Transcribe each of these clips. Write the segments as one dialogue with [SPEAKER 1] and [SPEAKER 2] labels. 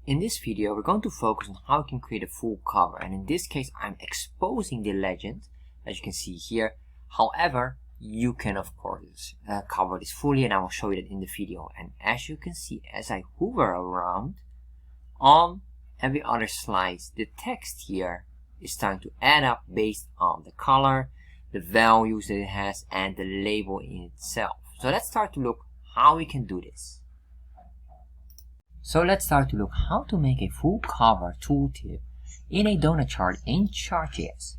[SPEAKER 1] In this video, we're going to focus on how you can create a full cover, and in this case, I'm exposing the legend, as you can see here. However, you can of course cover this fully, and I will show you that in the video. And as you can see, as I hover around on every other slice, the text here is starting to add up based on the color, the values that it has, and the label in itself. So let's start to look how we can do this. So let's start to look how to make a full cover tooltip in a donut chart in Chart.js.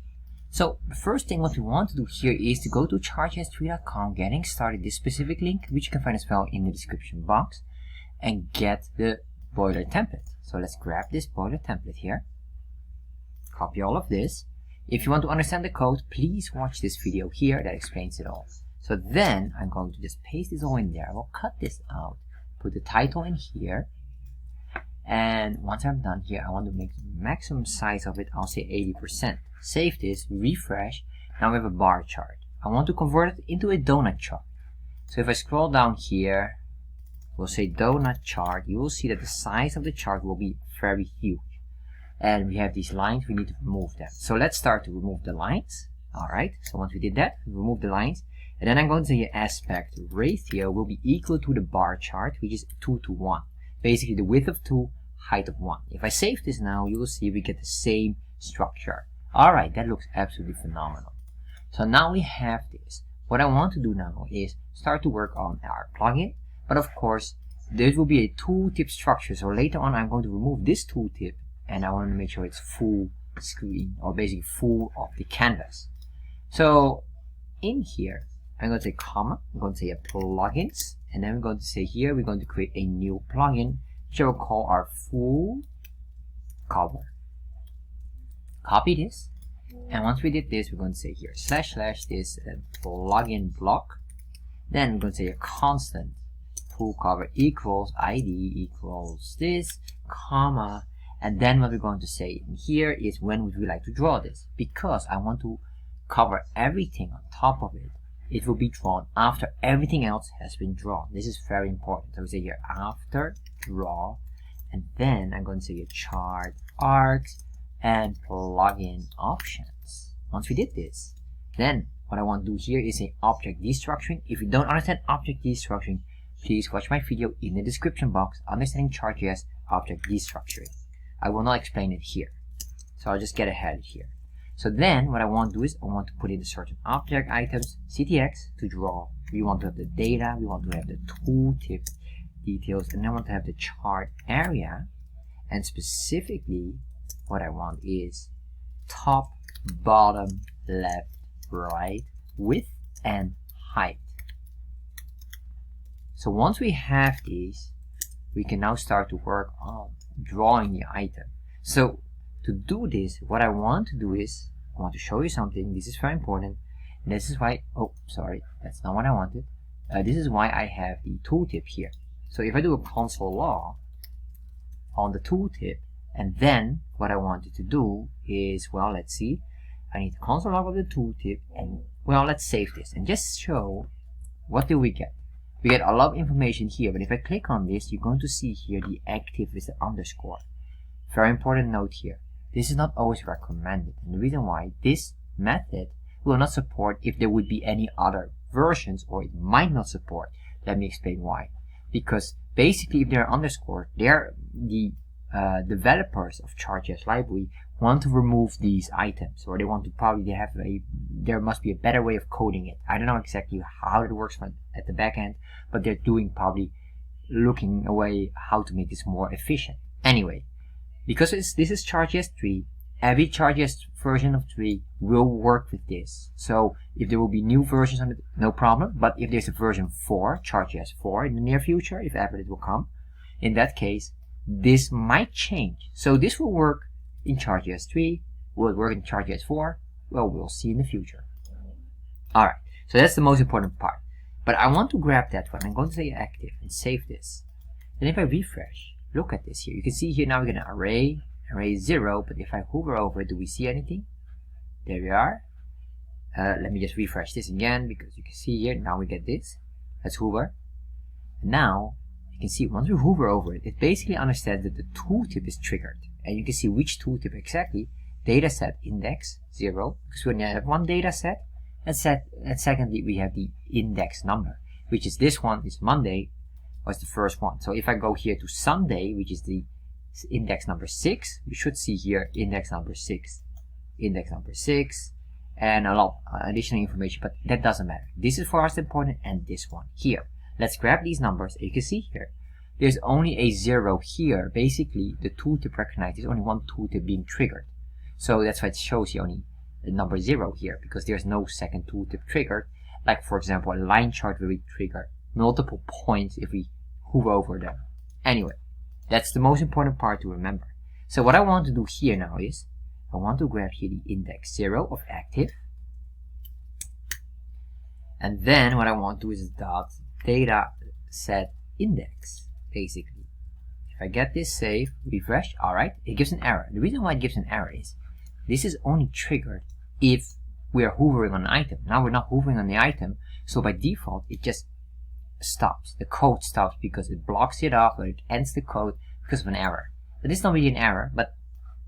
[SPEAKER 1] So the first thing what we want to do here is to go to chartjs3.com, getting started, this specific link, which you can find as well in the description box, and get the boiler template. So let's grab this boiler template here, copy all of this. If you want to understand the code, please watch this video here that explains it all. So then I'm going to just paste this all in there. I will cut this out, put the title in here. And once I'm done here, I want to make the maximum size of it. I'll say 80%. Save this, refresh. Now we have a bar chart. I want to convert it into a donut chart. So if I scroll down here, we'll say donut chart. You will see that the size of the chart will be very huge. And we have these lines, we need to remove them. So let's start to remove the lines. Alright, so once we did that, we remove the lines. And then I'm going to say aspect ratio will be equal to the bar chart, which is 2:1. Basically the width of 2, height of 1. If I save this now, you will see we get the same structure. Alright, that looks absolutely phenomenal. So now we have this. What I want to do now is start to work on our plugin. But of course, there will be a tooltip structure. So later on, I'm going to remove this tooltip, and I want to make sure it's full screen, or basically full of the canvas. So in here, I'm going to say comma, I'm going to say plugins, and then we're going to say here, we're going to create a new plugin, which I will call our full cover. Copy this, and once we did this, we're going to say here / this plugin block. Then we're going to say a constant full cover equals ID equals this, comma, and then what we're going to say in here is when would we like to draw this, because I want to cover everything on top of it. It will be drawn after everything else has been drawn. This is very important. So we say here after draw, and then I'm going to say a chart arcs and plugin options. Once we did this, then what I want to do here is a object destructuring. If you don't understand object destructuring, please watch my video in the description box, Understanding Chart.js Object Destructuring. I will not explain it here, so I'll just get ahead here. So then what I want to do is I want to put in a certain object items, CTX, to draw. We want to have the data, we want to have the tooltip details, and I want to have the chart area. And specifically, what I want is top, bottom, left, right, width, and height. So once we have these, we can now start to work on drawing the item. So to do this, what I want to do is, I want to show you something. This is very important. And this is why, oh, sorry, that's not what I wanted. This is why I have the tooltip here. So if I do a console log on the tooltip, and then what I wanted to do is, well, let's see. I need the console log of the tooltip, and, well, let's save this and just show what do we get. We get a lot of information here, but if I click on this, you're going to see here the active with the underscore. Very important note here. This is not always recommended, and the reason why this method will not support if there would be any other versions, or it might not support. Let me explain why. Because basically, if they're underscore, they're the developers of Chartjs library want to remove these items, or they want to probably have there must be a better way of coding it. I don't know exactly how it works at the back end, but they're doing probably looking away how to make this more efficient. Anyway, because this is Chartjs 3, every Chartjs version of 3 will work with this. So if there will be new versions on it, no problem. But if there's a version 4, Chartjs 4 in the near future, if ever it will come, in that case, this might change. So this will work in Chartjs 3, will it work in Chartjs 4? Well, we'll see in the future. Alright, so that's the most important part. But I want to grab that one. I'm going to say active and save this. And if I refresh, look at this here. You can see here now we get an array 0, but if I hover over it, do we see anything? There we are. Let me just refresh this again, because you can see here, now we get this. Let's hover. And now, you can see once we hover over it, it basically understands that the tooltip is triggered. And you can see which tooltip exactly. Dataset index 0, because we only have one dataset. And secondly, we have the index number, which is this one is Monday, was the first one. So if I go here to Sunday, which is the index number 6, we should see here index number 6, and a lot additional information, but that doesn't matter. This is for us important, and this one here. Let's grab these numbers. You can see here, there's only a 0 here. Basically, the tooltip recognizes only one tooltip being triggered. So that's why it shows you only the number 0 here, because there's no second tooltip triggered. Like for example, a line chart where we trigger multiple points if we hover over them. Anyway, that's the most important part to remember. So what I want to do here now is, I want to grab here the index 0 of active. And then what I want to do is dot data set index, basically. If I get this save, refresh, alright, it gives an error. The reason why it gives an error is, this is only triggered if we are hovering on an item. Now we're not hovering on the item, so by default it just stops. The code stops because it blocks it off, or it ends the code because of an error. But this is not really an error, but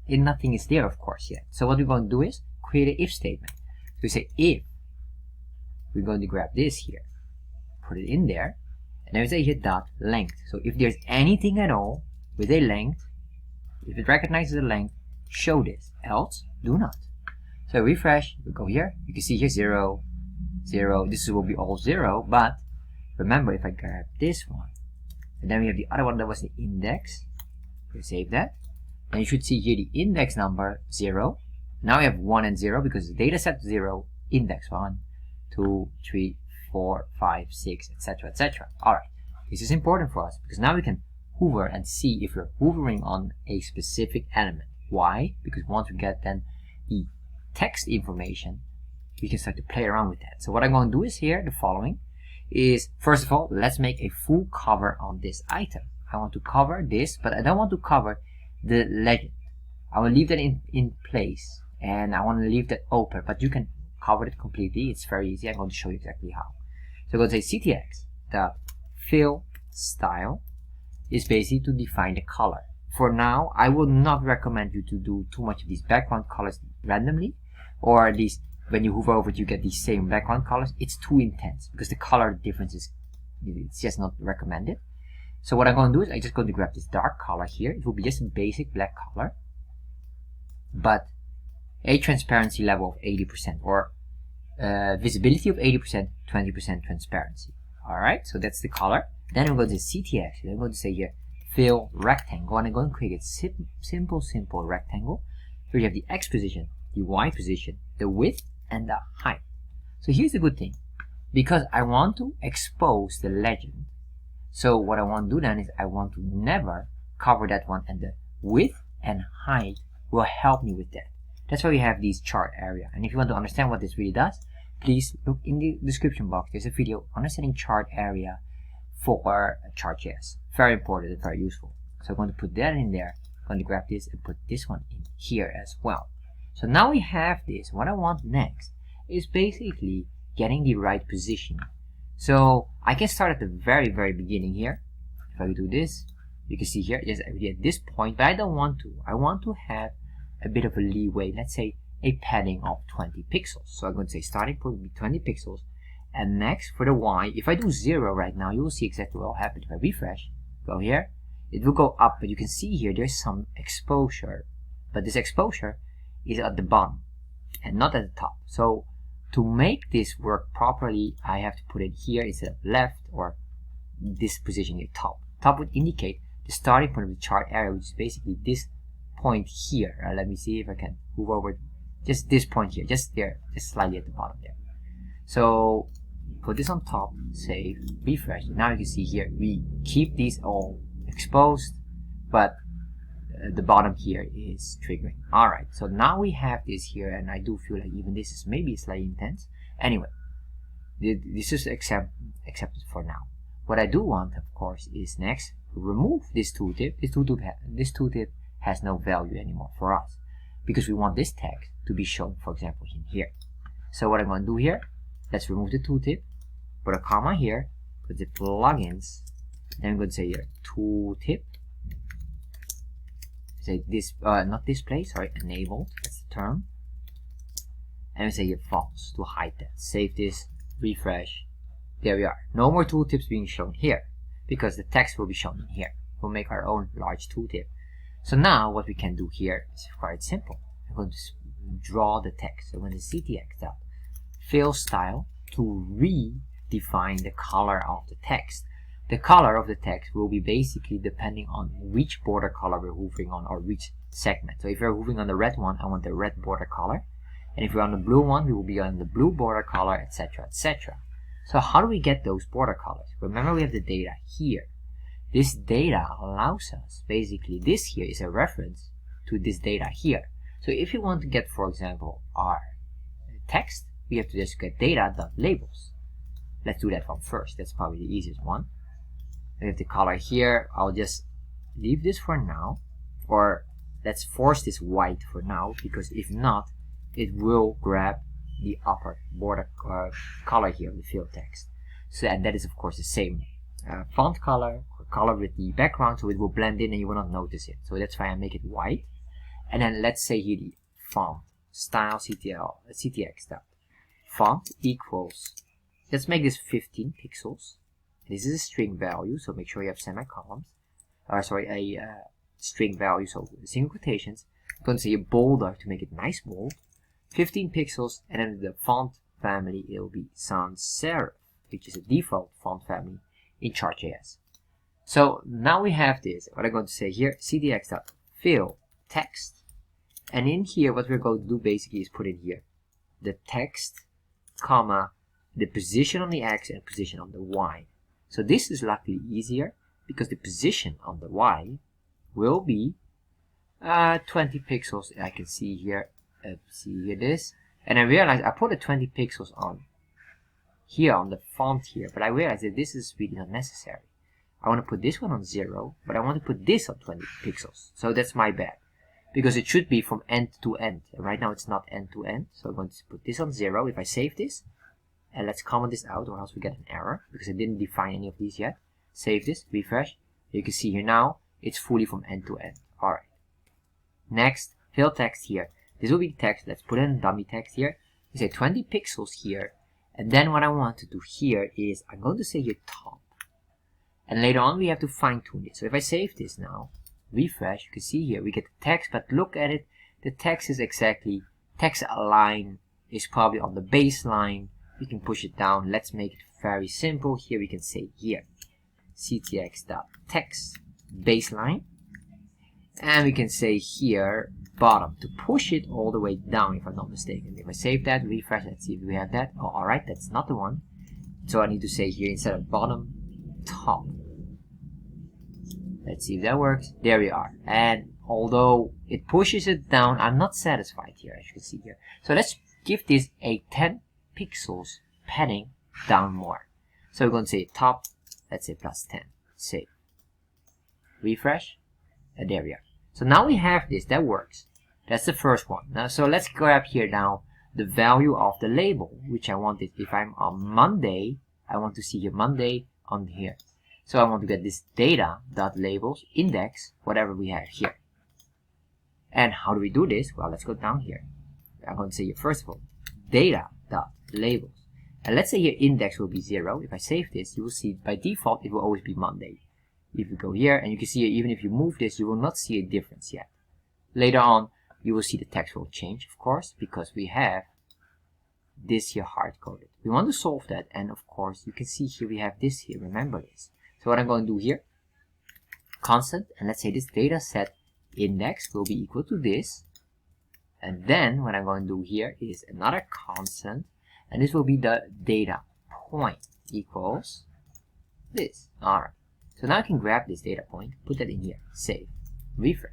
[SPEAKER 1] nothing is there of course yet. So what we're going to do is create an if statement. So we say if, we're going to grab this here, put it in there, and then we say here dot length. So if there's anything at all with a length, if it recognizes a length, show this, else do not. So refresh, we go here, you can see here 0, 0, this will be all 0, but remember if I grab this one, and then we have the other one that was the index, we save that, and you should see here the index number 0. Now we have 1 and 0 because the data set 0, index 1, 2, 3, 4, 5, 6, etc, etc. Alright, this is important for us because now we can hover and see if we're hovering on a specific element. Why? Because once we get then the text information, we can start to play around with that. So what I'm going to do is here, the following is, first of all, let's make a full cover on this item. I want to cover this, but I don't want to cover the legend. I will leave that in place, and I want to leave that open, but you can cover it completely. It's very easy. I'm going to show you exactly how. So I'm going to say ctx dot fill style is basically to define the color. For now, I would not recommend you to do too much of these background colors randomly, or at least when you hover over it, you get these same background colors. It's too intense because the color difference is, it's just not recommended. So what I'm going to do is I'm just going to grab this dark color here. It will be just a basic black color, but a transparency level of 80%, or visibility of 80%, 20% transparency. Alright, so that's the color. Then I'm going to ctx, I'm going to say here fill rectangle, and I'm going to create a simple rectangle. So you have the x position, the y position, the width, and the height. So here's the good thing, because I want to expose the legend. So what I want to do then is I want to never cover that one, and the width and height will help me with that. That's why we have these chart area. And if you want to understand what this really does, please look in the description box. There's a video understanding chart area for Chart.js. Very important and very useful. So I'm going to put that in there. I'm going to grab this and put this one in here as well. So now we have this. What I want next is basically getting the right position. So I can start at the very beginning here. If I do this, you can see here, yes, already at this point, but I don't want to. I want to have a bit of a leeway. Let's say a padding of 20 pixels. So I'm going to say starting point will be 20 pixels. And next for the Y, if I do 0 right now, you will see exactly what will happen. If I refresh, go here, it will go up, but you can see here there's some exposure. But this exposure is at the bottom and not at the top. So to make this work properly, I have to put it here instead of left, or this position here, top. Top would indicate the starting point of the chart area, which is basically this point here. Let me see if I can move over. Just this point here, just there, just slightly at the bottom there. So put this on top, save, refresh. Now you can see here we keep these all exposed, but the bottom here is triggering. Alright, so now we have this here, and I do feel like even this is maybe slightly intense. Anyway, this is accepted for now. What I do want, of course, is next remove this tooltip. This tooltip has no value anymore for us, because we want this text to be shown, for example, in here. So what I'm going to do here, let's remove the tooltip, put a comma here, put the plugins, Then I'm going to say here tooltip. Say this, not display, sorry, enabled. That's the term. And we say here false to hide that. Save this, refresh. There we are. No more tooltips being shown here because the text will be shown in here. We'll make our own large tooltip. So now what we can do here is quite simple. I'm going to draw the text. So I'm going to ctx dot fill style to redefine the color of the text. The color of the text will be basically depending on which border color we're hovering on or which segment. So if you're hovering on the red one, I want the red border color. And if we're on the blue one, we will be on the blue border color, etc., etc. So how do we get those border colors? Remember, we have the data here. This data allows us, basically, this here is a reference to this data here. So if you want to get, for example, our text, we have to just get data.labels. Let's do that one first. That's probably the easiest one. We have the color here. I'll just leave this for now, or let's force this white for now, because if not, it will grab the upper border color here of the field text. So, and that is of course the same font color or color with the background, so it will blend in and you will not notice it. So that's why I make it white. And then let's say here the font style ctx dot font equals, let's make this 15 pixels. This is a string value, so make sure you have semicolons, or sorry, a string value, so single quotations. I'm going to say a bolder to make it nice bold. 15 pixels, and then the font family, it will be sans serif, which is a default font family in Chart.js. So now we have this. What I'm going to say here, ctx.fill text, and in here what we're going to do basically is put in here the text, comma, the position on the x and position on the y. So this is luckily easier because the position on the y will be 20 pixels. I can see here. See here this, and I realized I put a 20 pixels on here on the font here, but I realized that this is really not necessary. I want to put this one on 0, but I want to put this on 20 pixels. So that's my bad, because it should be from end to end, and right now it's not end to end. So I'm going to put this on 0. If I save this, and let's comment this out, or else we get an error because I didn't define any of these yet. Save this, refresh. You can see here now it's fully from end to end. All right. Next, fill text here. This will be text. Let's put in dummy text here. We say 20 pixels here. And then what I want to do here is I'm going to say here top. And later on we have to fine tune this. So if I save this now, refresh, you can see here we get the text, but look at it. The text is exactly, text align is probably on the baseline. We can push it down. Let's make it very simple. Here we can say here ctx.text baseline. And we can say here bottom to push it all the way down, if I'm not mistaken. If I save that, refresh, let's see if we have that. Oh, alright, that's not the one. So I need to say here instead of bottom, top. Let's see if that works. There we are. And although it pushes it down, I'm not satisfied here, as you can see here. So let's give this a 10 pixels padding down more. So we're going to say top, let's say plus 10. Save. Refresh. And there we are. So now we have this, that works. That's the first one. Now, so let's grab here now the value of the label, which I want it. If I'm on Monday, I want to see here Monday on here. So I want to get this data.labels index, whatever we have here. And how do we do this? Well, let's go down here. I'm going to say here, first of all, data.labels. And let's say here index will be 0. If I save this, you will see by default it will always be Monday. If you go here, and you can see here, even if you move this, you will not see a difference yet. Later on, you will see the text will change, of course, because we have this here hard-coded. We want to solve that, and of course, you can see here we have this here. Remember this. So what I'm going to do here, constant, and let's say this data set index will be equal to this. And then what I'm going to do here is another constant, and this will be the data point equals this. All right. So now I can grab this data point, put that in here, save, refresh.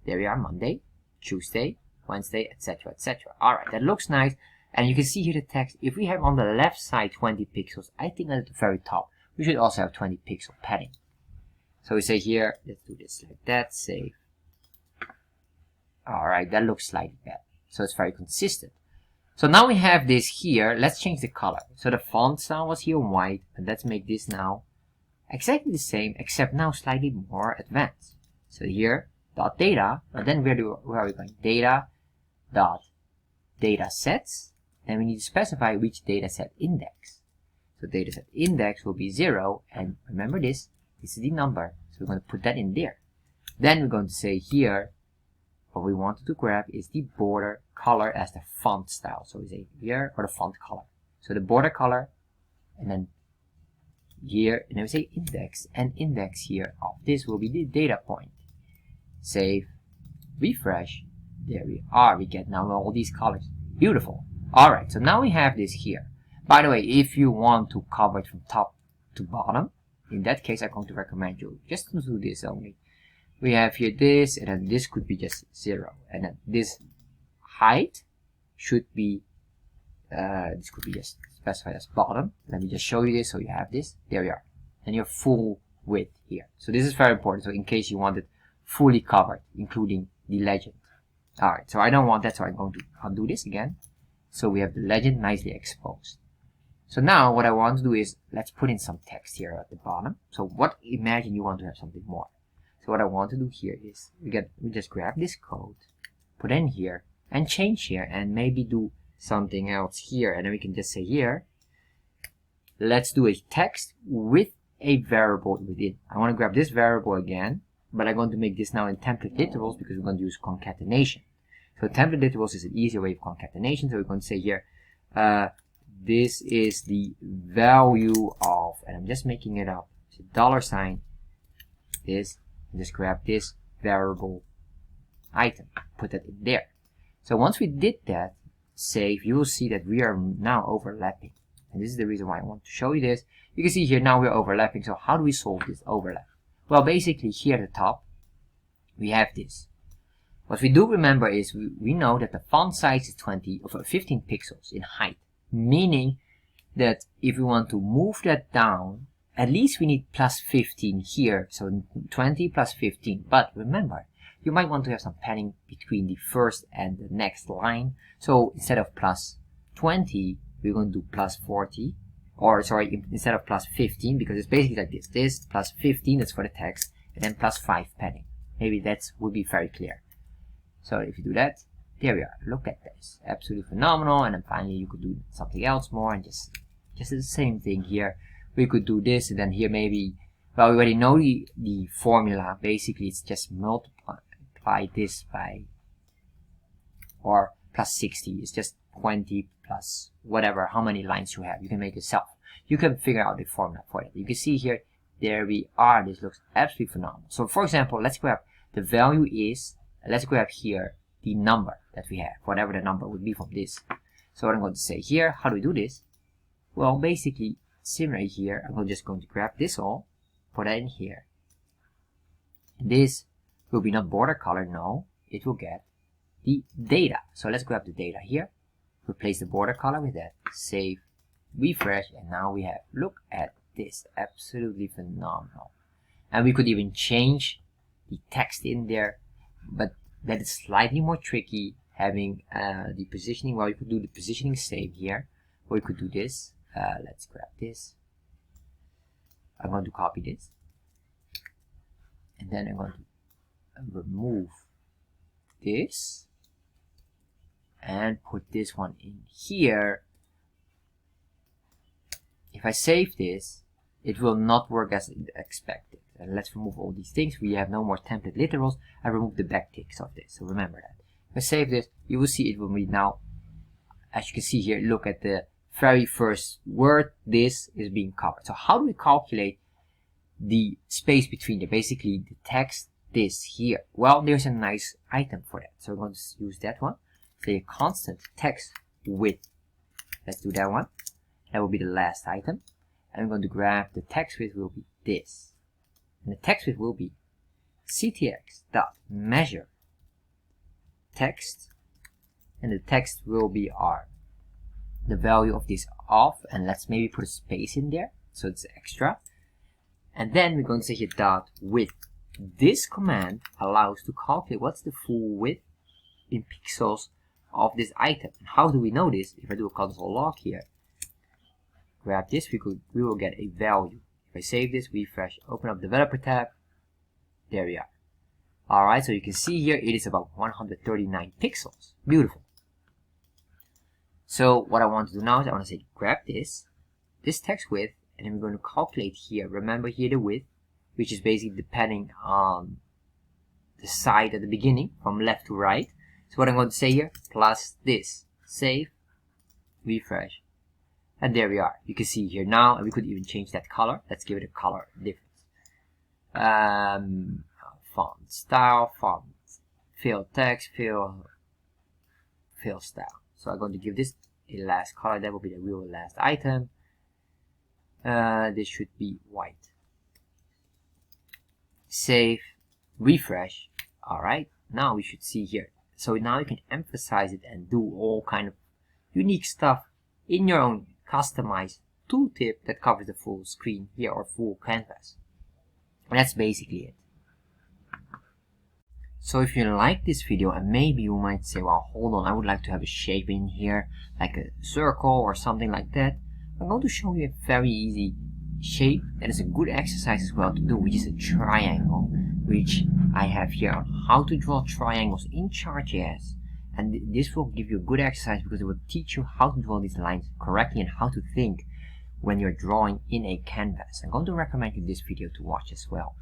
[SPEAKER 1] There we are, Monday, Tuesday, Wednesday, etc., etc. All right, that looks nice. And you can see here the text. If we have on the left side 20 pixels, I think at the very top, we should also have 20 pixel padding. So we say here, let's do this like that, save. All right, that looks slightly better. So it's very consistent. So now we have this here. Let's change the color. So the font style was here white, and let's make this now exactly the same, except now slightly more advanced. So here, dot data, and then where are we going? Data dot data sets. Then we need to specify which data set index. So data set index will be 0, and remember this is the number. So we're going to put that in there. Then we're going to say here, what we wanted to grab is the border color as the font style. So we say here, or the font color. So the border color, and then here, and then we say index, and index here of this will be the data point. Save, refresh, there we are. We get now all these colors. Beautiful. Alright, so now we have this here. By the way, if you want to cover it from top to bottom, in that case I'm going to recommend you just to do this only. We have here this, and then this could be just 0, and then this height should be this could be just specified as bottom. Let me just show you this so you have this. There we are, and your full width here. So this is very important, so in case you want it fully covered, including the legend. Alright, so I don't want that, so I'm going to undo this again. So we have the legend nicely exposed. So now what I want to do is, let's put in some text here at the bottom. So imagine you want to have something more. So what I want to do here is, we just grab this code, put in here, and change here, and maybe do something else here. And then we can just say here, let's do a text with a variable within. I want to grab this variable again, but I'm going to make this now in template literals because we're going to use concatenation. So template literals is an easier way of concatenation. So we're going to say here, this is the value of, and I'm just making it up, so $, this, and just grab this variable item, put that in there. So once we did that, save, you will see that we are now overlapping. And this is the reason why I want to show you this. You can see here now we're overlapping. So how do we solve this overlap? Well, basically here at the top, we have this. What we do remember is we know that the font size is 15 pixels in height, meaning that if we want to move that down, at least we need plus 15 here, so 20 plus 15. But remember, you might want to have some padding between the first and the next line. So instead of plus 20, we're going to do plus 40, or sorry, instead of plus 15, because it's basically like this. This plus 15, that's for the text, and then plus 5 padding. Maybe that would be very clear. So if you do that, there we are. Look at this, absolutely phenomenal. And then finally, you could do something else more, and just the same thing here. We could do this, and then here maybe, well, we already know the formula. Basically, it's just multiply this by, or plus 60. It's just 20 plus whatever, how many lines you have. You can make yourself. You can figure out the formula for it. You can see here, there we are. This looks absolutely phenomenal. So for example, let's grab the value is, let's grab here the number that we have, whatever the number would be from this. So what I'm going to say here, how do we do this? Well, basically, similar here, I'm just going to grab this all, put that in here. And this will be not border color, no, it will get the data. So let's grab the data here, replace the border color with that, save, refresh, and now we have, look at this, absolutely phenomenal. And we could even change the text in there, but that is slightly more tricky, having the positioning. Well, you could do the positioning save here, or you could do this. Let's grab this. I'm going to copy this, and then I'm going to remove this and put this one in here. If I save this, it will not work as expected. And let's remove all these things. We have no more template literals. I remove the backticks of this, so remember that. If I save this, you will see it will be now, as you can see here, look at the very first word, this is being covered. So how do we calculate the space between them? Basically the text, this here. Well, there's a nice item for that. So we're going to use that one. Say a constant text width. Let's do that one. That will be the last item. And we're going to grab the text width will be this. And the text width will be ctx.measure text. And the text will be the value of this off, and let's maybe put a space in there so it's extra. And then we're going to say here dot width. This command allows to calculate what's the full width in pixels of this item. And how do we know this? If I do a console log here, grab this, we will get a value. If I save this, refresh, open up developer tab, there we are. Alright, so you can see here it is about 139 pixels. Beautiful. So what I want to do now is I want to say grab this text width, and then we're going to calculate here. Remember here the width, which is basically depending on the side at the beginning from left to right. So what I'm going to say here, plus this, save, refresh, and there we are. You can see here now, and we could even change that color. Let's give it a color difference. Font style, font, fill text, fill style. So I'm going to give this a last color. That will be the real last item. This should be white. Save, refresh. Alright, now we should see here. So now you can emphasize it and do all kind of unique stuff in your own customized tooltip that covers the full screen here or full canvas. And that's basically it. So if you like this video, and maybe you might say, well, hold on, I would like to have a shape in here, like a circle or something like that. I'm going to show you a very easy shape that is a good exercise as well to do, which is a triangle, which I have here on how to draw triangles in Chart.js. And this will give you a good exercise because it will teach you how to draw these lines correctly and how to think when you're drawing in a canvas. I'm going to recommend you this video to watch as well.